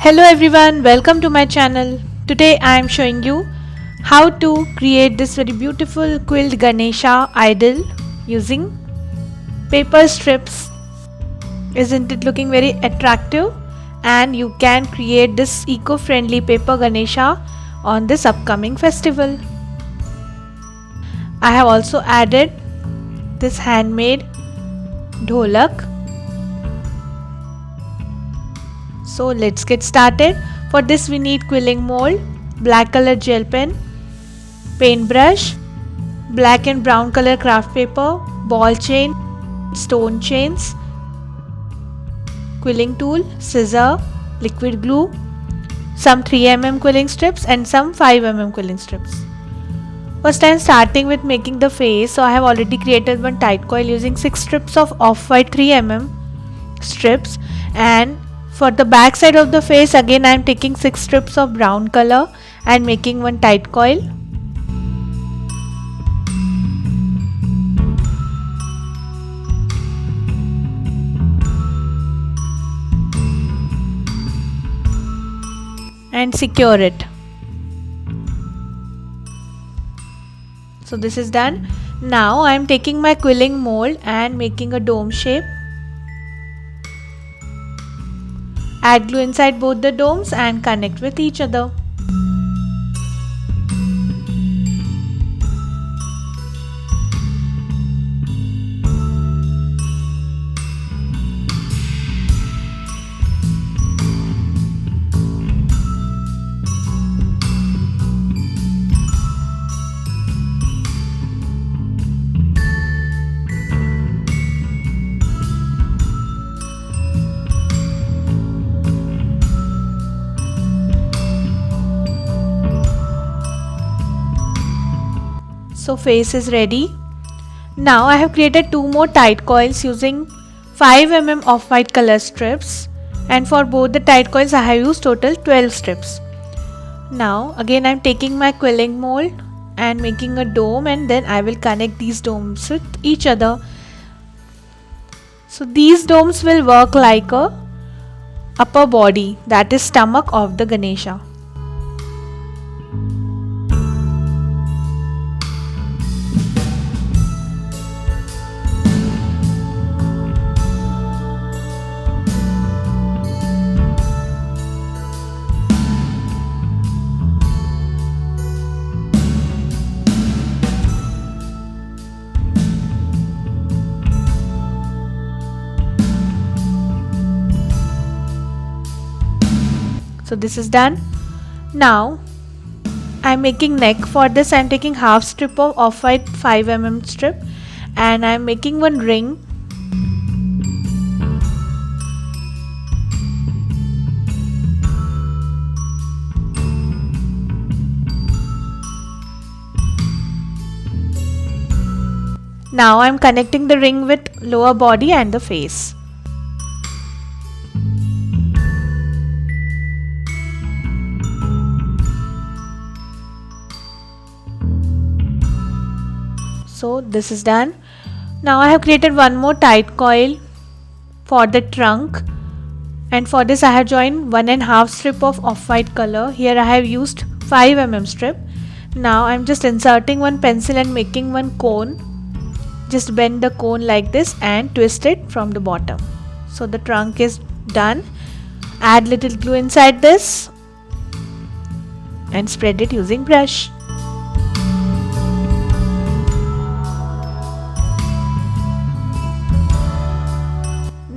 Hello everyone, welcome to my channel. Today I am showing you how to create this very beautiful quilled Ganesha idol using paper strips. Isn't it looking very attractive? And you can create this eco-friendly paper Ganesha on this upcoming festival. I have also added this handmade dholak. So let's get started. For this we need quilling mold, black color gel pen, paintbrush, black and brown color craft paper, ball chain, stone chains, quilling tool, scissor, liquid glue, some 3mm quilling strips and some 5mm quilling strips. First I am starting with making the face, so I have already created one tight coil using 6 strips of off-white 3mm strips, and for the back side of the face again I am taking 6 strips of brown color and making one tight coil. And secure it. So this is done. Now I am taking my quilling mold and making a dome shape. Add glue inside both the domes and connect with each other. So face is ready. Now I have created 2 more tight coils using 5mm off-white color strips, and for both the tight coils I have used total 12 strips. Now again I am taking my quilling mold and making a dome, and then I will connect these domes with each other. So these domes will work like a upper body, that is stomach of the Ganesha. So this is done. Now I am making neck. For this I am taking half strip of off-white 5mm strip and I am making one ring. Now I am connecting the ring with lower body and the face. So this is done. Now I have created one more tight coil for the trunk, and for this I have joined 1.5 strip of off-white color. Here I have used 5mm strip. Now I am just inserting one pencil and making one cone. Just bend the cone like this and twist it from the bottom. So the trunk is done. Add little glue inside this and spread it using brush.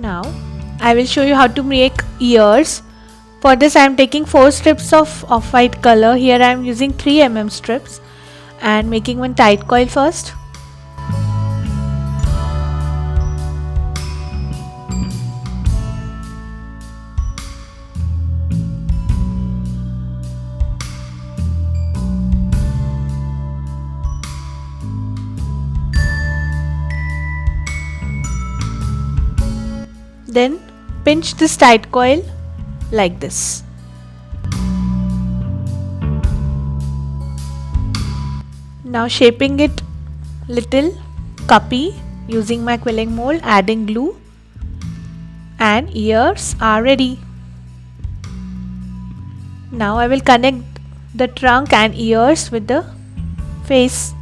Now I will show you how to make ears. For this I am taking 4 strips of off-white color. Here I am using 3mm strips and making one tight coil first. Then pinch this tight coil like this. Now shaping it little cuppy using my quilling mold, adding glue, and ears are ready. Now I will connect the trunk and ears with the face.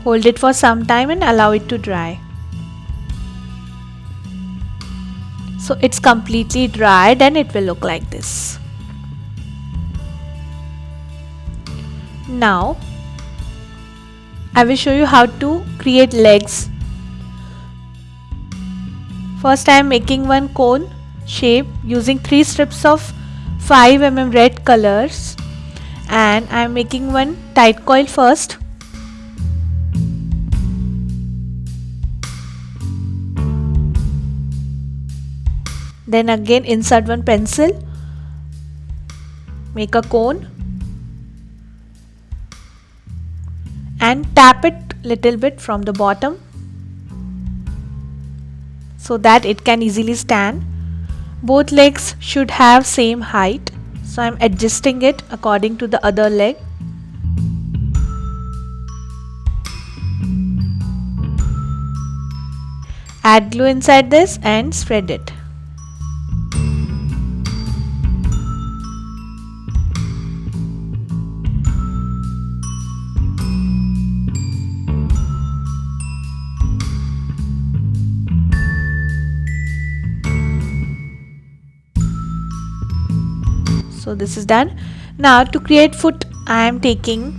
Hold it for some time and allow it to dry. So it's completely dried and it will look like this. Now I will show you how to create legs. First I am making one cone shape using 3 strips of 5 mm red colors, and I am making one tight coil first. Then again insert one pencil, make a cone and tap it little bit from the bottom so that it can easily stand. Both legs should have same height, so I am adjusting it according to the other leg. Add glue inside this and spread it. So this is done. Now to create foot, I am taking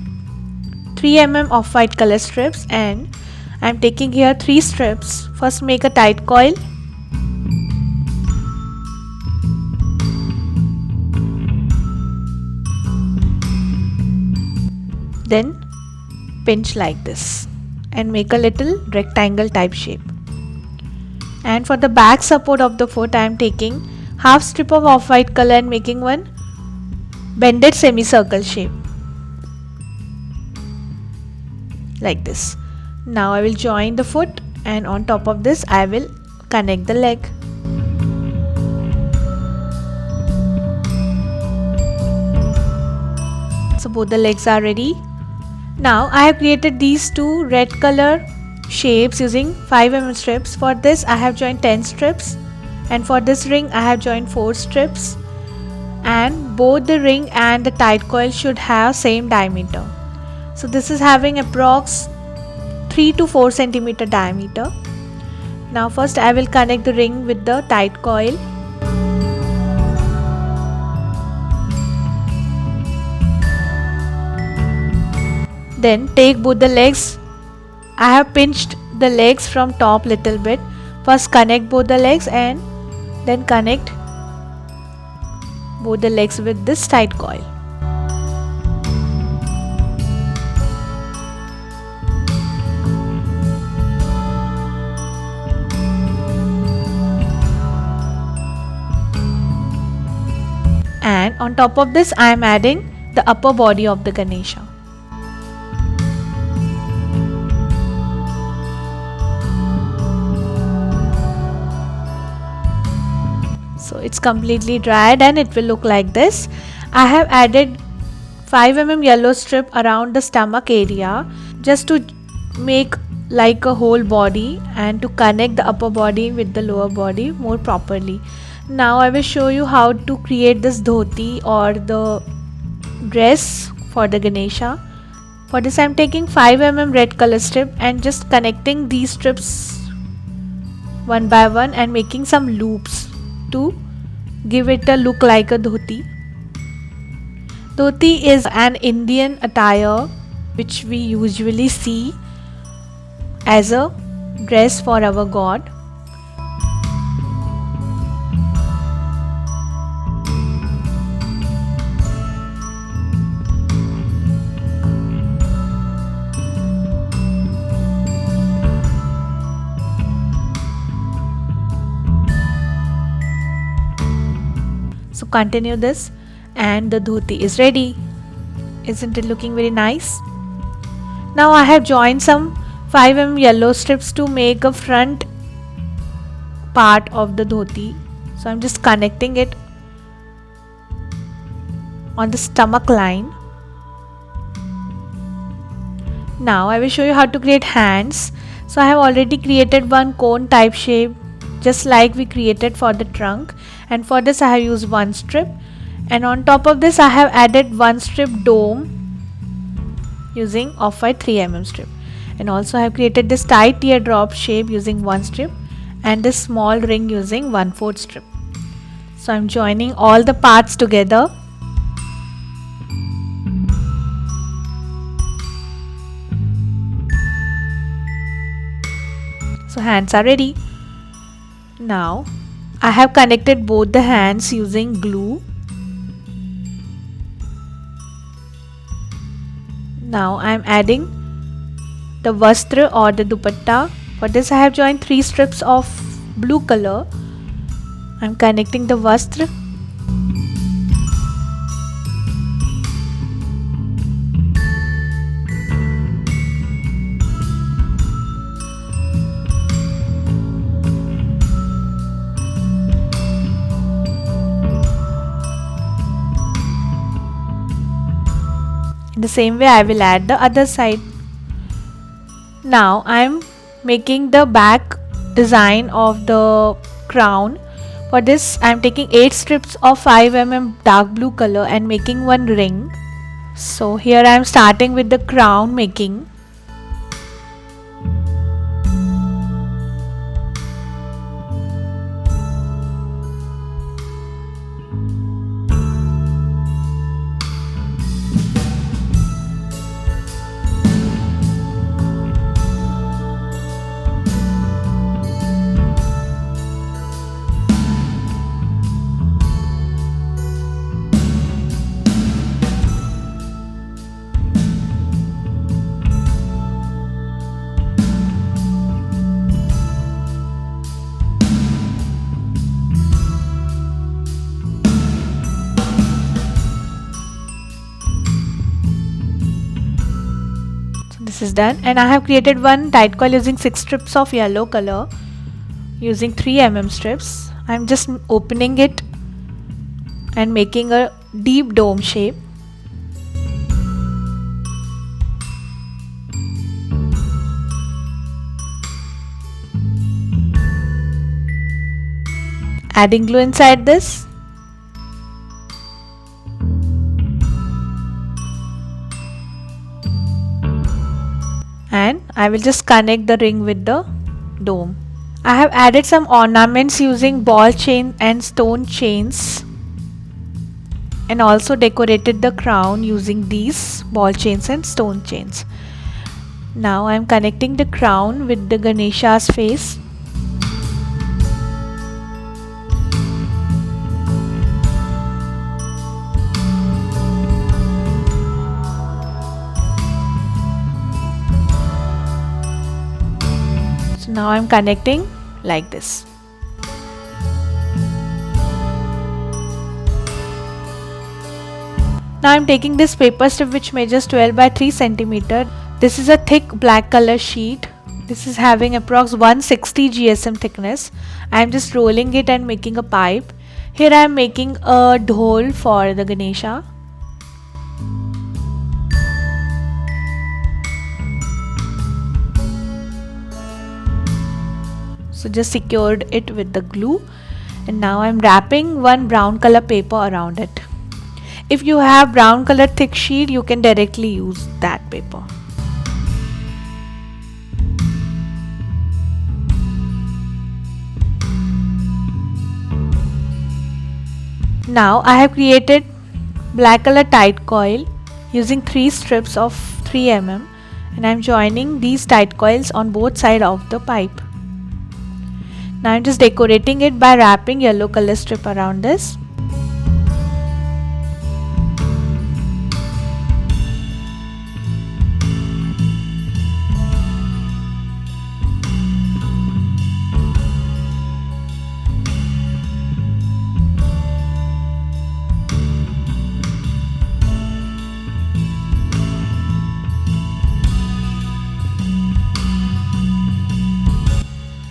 3 mm of white color strips and I am taking here 3 strips. First make a tight coil. Then pinch like this and make a little rectangle type shape. And for the back support of the foot, I am taking half strip of off-white color and making one bended semicircle shape like this. Now I will join the foot and on top of this I will connect the leg. So both the legs are ready. Now I have created these 2 red color shapes using 5 mm strips. For this I have joined 10 strips, and for this ring I have joined 4 strips, and both the ring and the tight coil should have same diameter. So this is having approx 3 to 4 centimeter diameter. Now first I will connect the ring with the tight coil. Then take both the legs. I have pinched the legs from top little bit. First connect both the legs and then connect both the legs with this tight coil. And on top of this I am adding the upper body of the Ganesha. So it's completely dried and it will look like this. I have added 5 mm yellow strip around the stomach area just to make like a whole body and to connect the upper body with the lower body more properly. Now I will show you how to create this dhoti or the dress for the Ganesha. For this I am taking 5 mm red color strip and just connecting these strips one by one and making some loops to give it a look like a dhoti. Dhoti is an Indian attire which we usually see as a dress for our god. So continue this And the dhoti is ready. Isn't it looking very nice? Now I have joined some 5mm yellow strips to make a front part of the dhoti. So I'm just connecting it on the stomach line. Now I will show you how to create hands. So I have already created one cone type shape just like we created for the trunk, and for this I have used one strip, and on top of this I have added one strip dome using off-white 3mm strip, and also I have created this tight teardrop shape using one strip and this small ring using 1/4 strip. So I'm joining all the parts together. So hands are ready. Now I have connected both the hands using glue. Now I am adding the vastra or the dupatta. For this I have joined 3 strips of blue color. I am connecting the vastra. In the same way I will add the other side. Now I am making the back design of the crown. For this I am taking 8 strips of 5mm dark blue color and making one ring. So here I am starting with the crown making. This is done, and I have created one tight coil using 6 strips of yellow color using 3mm strips. I am just opening it and making a deep dome shape. Adding glue inside this. And I will just connect the ring with the dome. I have added some ornaments using ball chain and stone chains, and also decorated the crown using these ball chains and stone chains. Now I am connecting the crown with the Ganesha's face. Now I am connecting like this. Now I am taking this paper strip which measures 12 by 3 cm. This is a thick black color sheet. This is having approx 160 GSM thickness. I am just rolling it and making a pipe. Here I am making a dhol for the Ganesha. So just secured it with the glue, and now I'm wrapping one brown color paper around it. If you have brown color thick sheet, you can directly use that paper. Now I have created black color tight coil using 3 strips of 3mm, and I'm joining these tight coils on both sides of the pipe. Now I'm just decorating it by wrapping yellow color strip around this.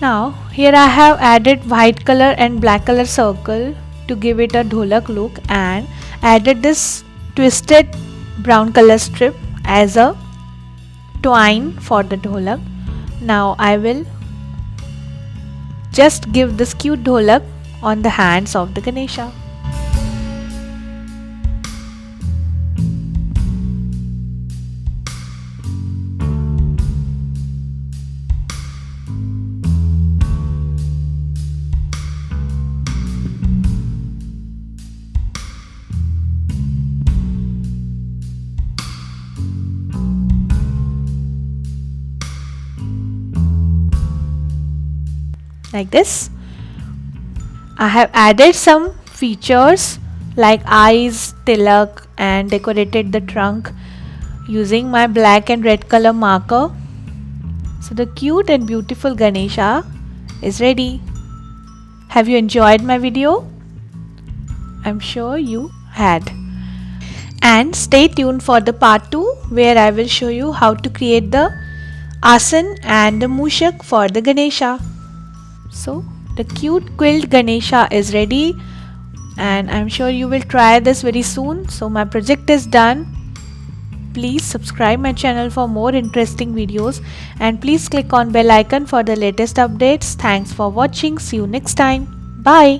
Now here I have added white color and black color circle to give it a dholak look, and added this twisted brown color strip as a twine for the dholak. Now I will just give this cute dholak on the hands of the Ganesha. Like this. I have added some features like eyes, tilak, and decorated the trunk using my black and red color marker. So the cute and beautiful Ganesha is ready. Have you enjoyed my video? I'm sure you had. And stay tuned for the part 2, where I will show you how to create the asan and the mooshak for the Ganesha. So the cute quilled Ganesha is ready, and I'm sure you will try this very soon. So my project is done. Please subscribe my channel for more interesting videos, and please click on bell icon for the latest updates. Thanks for watching. See you next time. Bye.